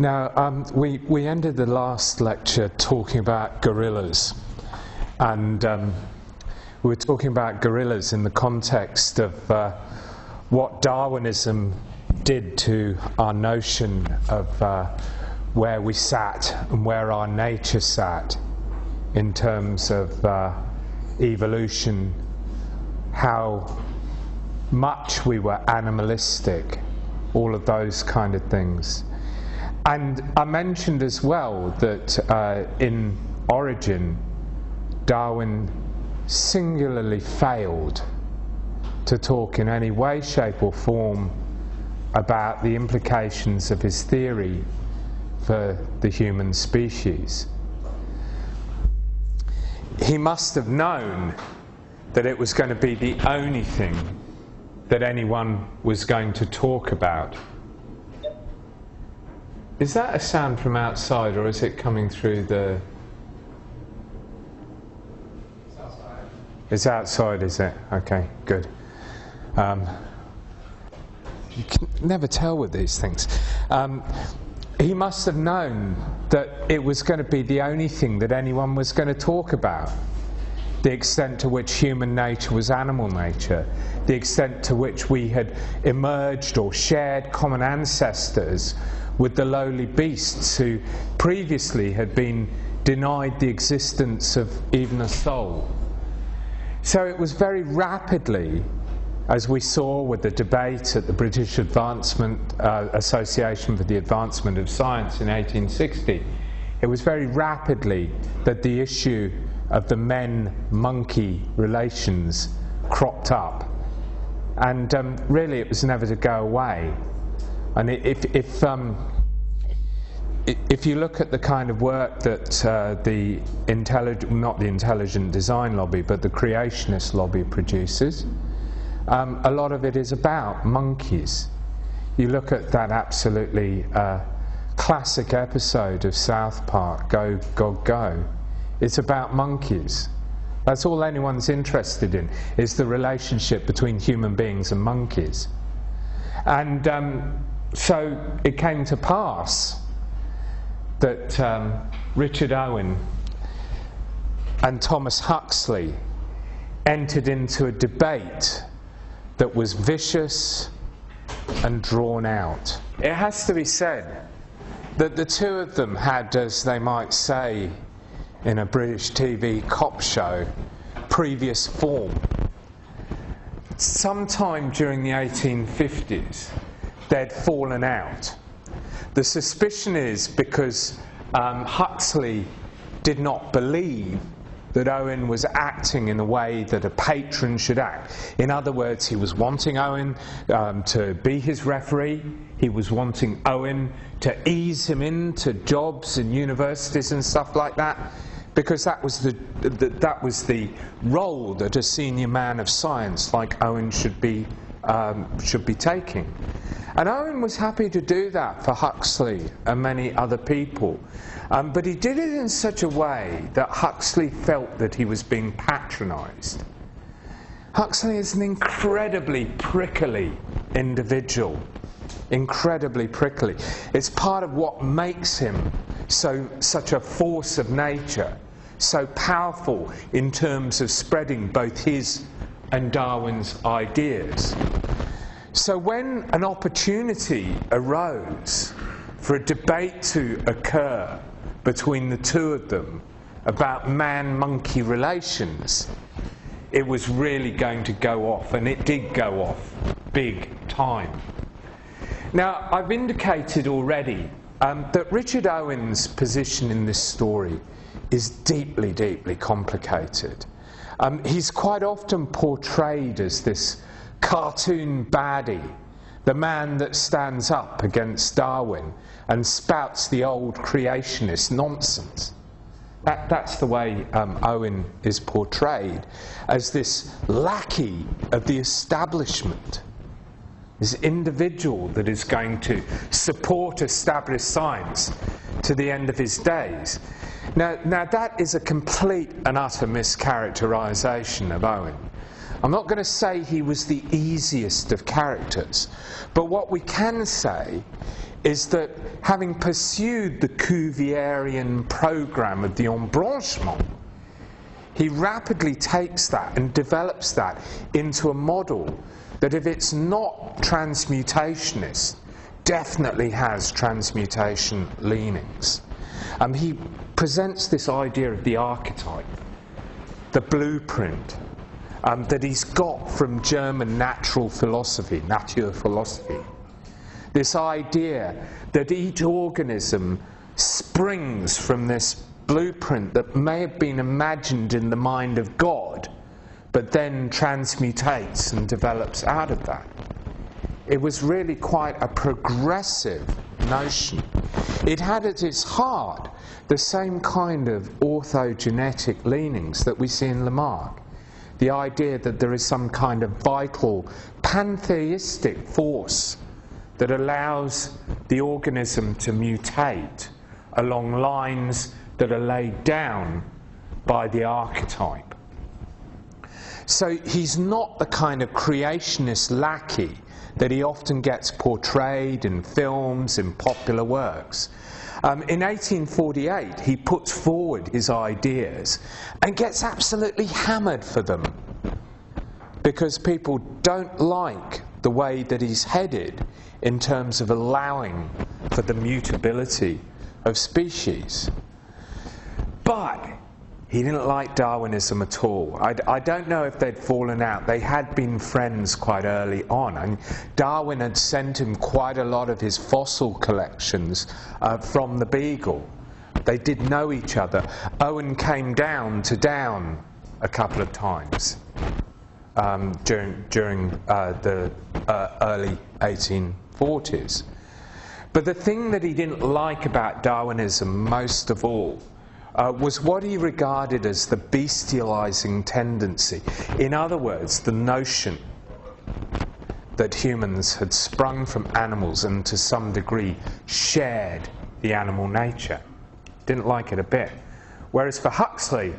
Now, we ended the last lecture talking about gorillas, and we were talking about gorillas in the context of what Darwinism did to our notion of where we sat and where our nature sat in terms of evolution, how much we were animalistic, all of those kind of things. And I mentioned as well that in origin, Darwin singularly failed to talk in any way, shape or form about the implications of his theory for the human species. He must have known that it was going to be the only thing that anyone was going to talk about. Is that a sound from outside, or is it coming through the... It's outside. It's outside, is it? Okay, good. You can never tell with these things. He must have known that it was going to be the only thing that anyone was going to talk about. The extent to which human nature was animal nature, the extent to which we had emerged or shared common ancestors with the lowly beasts who previously had been denied the existence of even a soul. So it was very rapidly, as we saw with the debate at the British Association for the Advancement of Science in 1860, it was very rapidly that the issue of the men-monkey relations cropped up. And really it was never to go away. And if you look at the kind of work that not the intelligent design lobby, but the creationist lobby produces, a lot of it is about monkeys. You look at that absolutely classic episode of South Park, Go, Go, Go. It's about monkeys. That's all anyone's interested in, is the relationship between human beings and monkeys. And so it came to pass that Richard Owen and Thomas Huxley entered into a debate that was vicious and drawn out. It has to be said that the two of them had, as they might say in a British TV cop show, previous form. Sometime during the 1850s, they'd fallen out. The suspicion is because Huxley did not believe that Owen was acting in a way that a patron should act. In other words, he was wanting Owen to be his referee. He was wanting Owen to ease him into jobs in universities and stuff like that, because that was the role that a senior man of science like Owen should be taking. And Owen was happy to do that for Huxley and many other people. But he did it in such a way that Huxley felt that he was being patronised. Huxley is an incredibly prickly individual. Incredibly prickly. It's part of what makes him such a force of nature, so powerful in terms of spreading both his and Darwin's ideas. So when an opportunity arose for a debate to occur between the two of them about man-monkey relations, it was really going to go off, and it did go off big time. Now, I've indicated already that Richard Owen's position in this story is deeply, deeply complicated. He's quite often portrayed as this cartoon baddie, the man that stands up against Darwin and spouts the old creationist nonsense. That's the way Owen is portrayed, as this lackey of the establishment, this individual that is going to support established science to the end of his days. Now that is a complete and utter mischaracterization of Owen. I'm not going to say he was the easiest of characters, but what we can say is that having pursued the Cuvierian program of the embranchement, he rapidly takes that and develops that into a model that, if it's not transmutationist, definitely has transmutation leanings. He presents this idea of the archetype, the blueprint, that he's got from German natural philosophy, Naturphilosophie. This idea that each organism springs from this blueprint that may have been imagined in the mind of God, but then transmutates and develops out of that. It was really quite a progressive notion. It had at its heart the same kind of orthogenetic leanings that we see in Lamarck. The idea that there is some kind of vital pantheistic force that allows the organism to mutate along lines that are laid down by the archetype. So he's not the kind of creationist lackey that he often gets portrayed in films, in popular works. In 1848, he puts forward his ideas and gets absolutely hammered for them, because people don't like the way that he's headed in terms of allowing for the mutability of species. But he didn't like Darwinism at all. I don't know if they'd fallen out. They had been friends quite early on, and Darwin had sent him quite a lot of his fossil collections from the Beagle. They did know each other. Owen came down to Down a couple of times during the early 1840s. But the thing that he didn't like about Darwinism most of all was what he regarded as the bestializing tendency. In other words, the notion that humans had sprung from animals and to some degree shared the animal nature. Didn't like it a bit. Whereas for Huxley,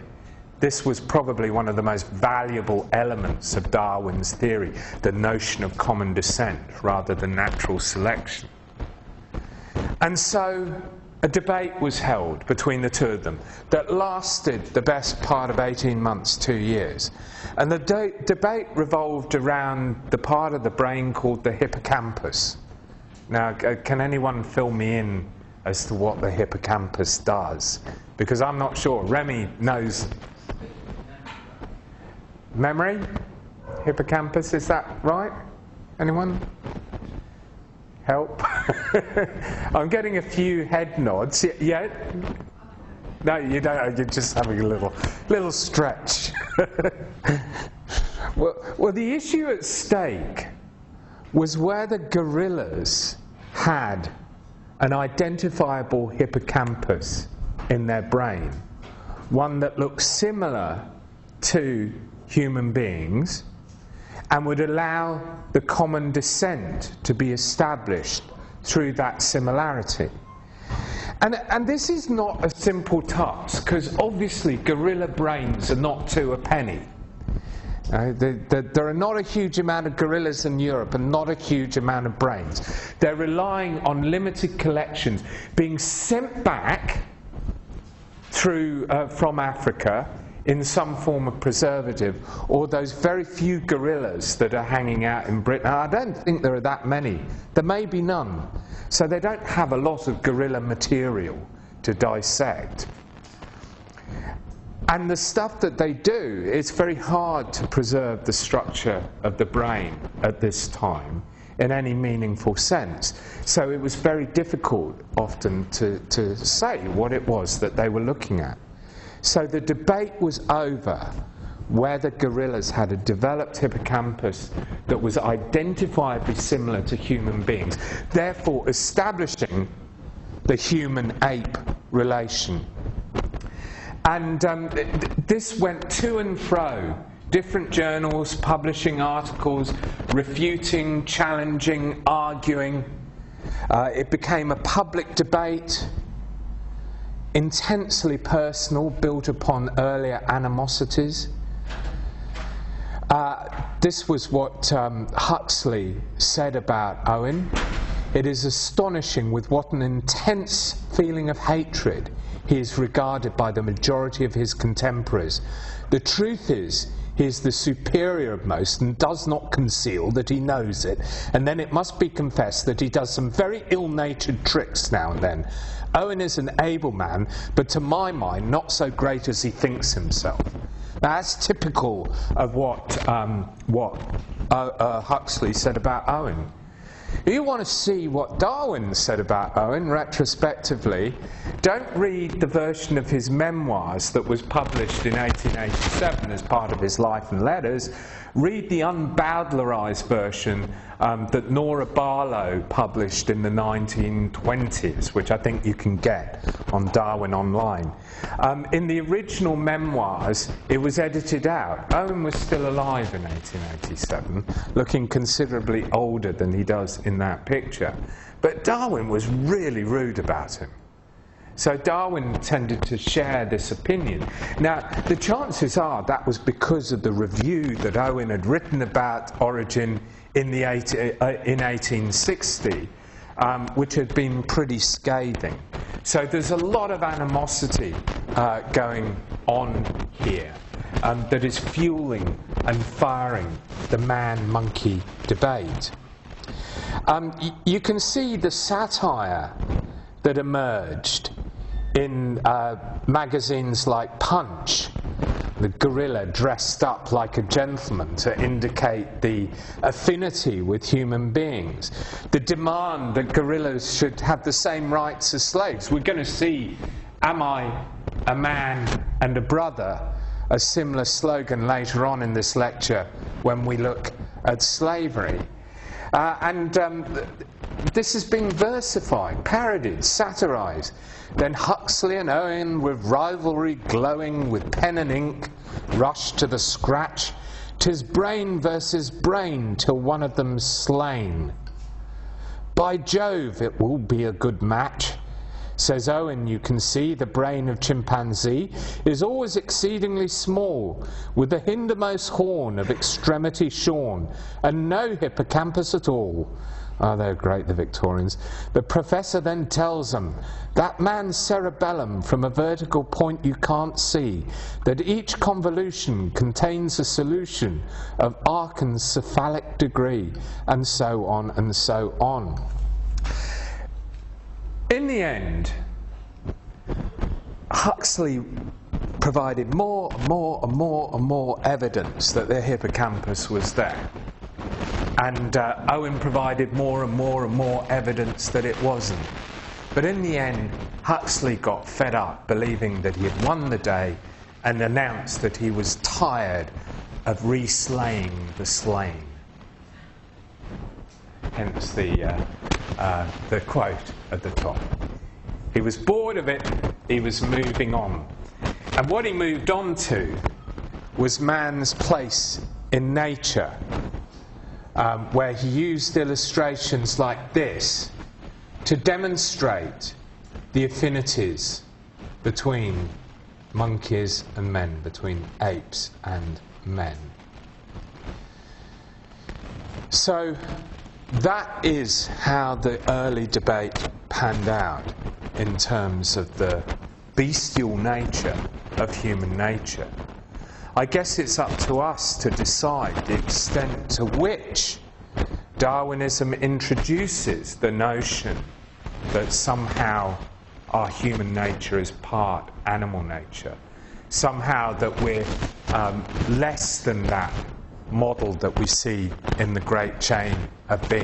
this was probably one of the most valuable elements of Darwin's theory, the notion of common descent rather than natural selection. And so a debate was held between the two of them that lasted the best part of 18 months, 2 years. And the debate revolved around the part of the brain called the hippocampus. Now, can anyone fill me in as to what the hippocampus does? Because I'm not sure. Remy knows. Memory? Hippocampus, is that right? Anyone? Help? I'm getting a few head nods. Yeah? No, you don't. You're just having a little stretch. Well, the issue at stake was whether gorillas had an identifiable hippocampus in their brain, one that looks similar to human beings, and would allow the common descent to be established through that similarity. And this is not a simple task, because obviously gorilla brains are not two a penny. There are not a huge amount of gorillas in Europe and not a huge amount of brains. They're relying on limited collections being sent back through from Africa in some form of preservative, or those very few gorillas that are hanging out in Britain. I don't think there are that many. There may be none. So they don't have a lot of gorilla material to dissect. And the stuff that they do, it's very hard to preserve the structure of the brain at this time in any meaningful sense. So it was very difficult often to say what it was that they were looking at. So the debate was over whether gorillas had a developed hippocampus that was identifiably similar to human beings, therefore establishing the human-ape relation. And this went to and fro, different journals publishing articles, refuting, challenging, arguing. It became a public debate, intensely personal, built upon earlier animosities. This was what Huxley said about Owen. it is astonishing with what an intense feeling of hatred he is regarded by the majority of his contemporaries. The truth is, he is the superior of most and does not conceal that he knows it. And then it must be confessed that he does some very ill-natured tricks now and then. Owen is an able man, but to my mind, not so great as he thinks himself. Now, that's typical of what Huxley said about Owen. If you want to see what Darwin said about Owen retrospectively, don't read the version of his memoirs that was published in 1887 as part of his Life and Letters. Read the unbowdlerized version that Nora Barlow published in the 1920s, which I think you can get on Darwin Online. In the original memoirs, it was edited out. Owen was still alive in 1887, looking considerably older than he does in that picture. But Darwin was really rude about him. So Darwin tended to share this opinion. Now, the chances are that was because of the review that Owen had written about origin in 1860, which had been pretty scathing. So there's a lot of animosity going on here that is fueling and firing the man-monkey debate. You can see the satire that emerged in magazines like Punch, the gorilla dressed up like a gentleman to indicate the affinity with human beings, the demand that gorillas should have the same rights as slaves. We're going to see, "Am I a man and a brother?" a similar slogan later on in this lecture when we look at slavery. This has been versified, parodied, satirized. Then Huxley and Owen, with rivalry glowing with pen and ink, rush to the scratch. 'Tis brain versus brain till one of them's slain. By Jove, it will be a good match. Says Owen, you can see the brain of chimpanzee is always exceedingly small, with the hindermost horn of extremity shorn, and no hippocampus at all. Oh, they're great, the Victorians. The professor then tells them that man's cerebellum from a vertical point you can't see, that each convolution contains a solution of archencephalic degree, and so on and so on. In the end, Huxley provided more and more evidence that the hippocampus was there. And Owen provided more and more evidence that it wasn't. But in the end, Huxley got fed up, believing that he had won the day, and announced that he was tired of re-slaying the slain. Hence the quote at the top. He was bored of it, he was moving on. And what he moved on to was man's place in nature, where he used illustrations like this to demonstrate the affinities between monkeys and men, between apes and men. So that is how the early debate panned out in terms of the bestial nature of human nature. I guess it's up to us to decide the extent to which Darwinism introduces the notion that somehow our human nature is part animal nature, somehow that we're less than that model that we see in the great chain of being.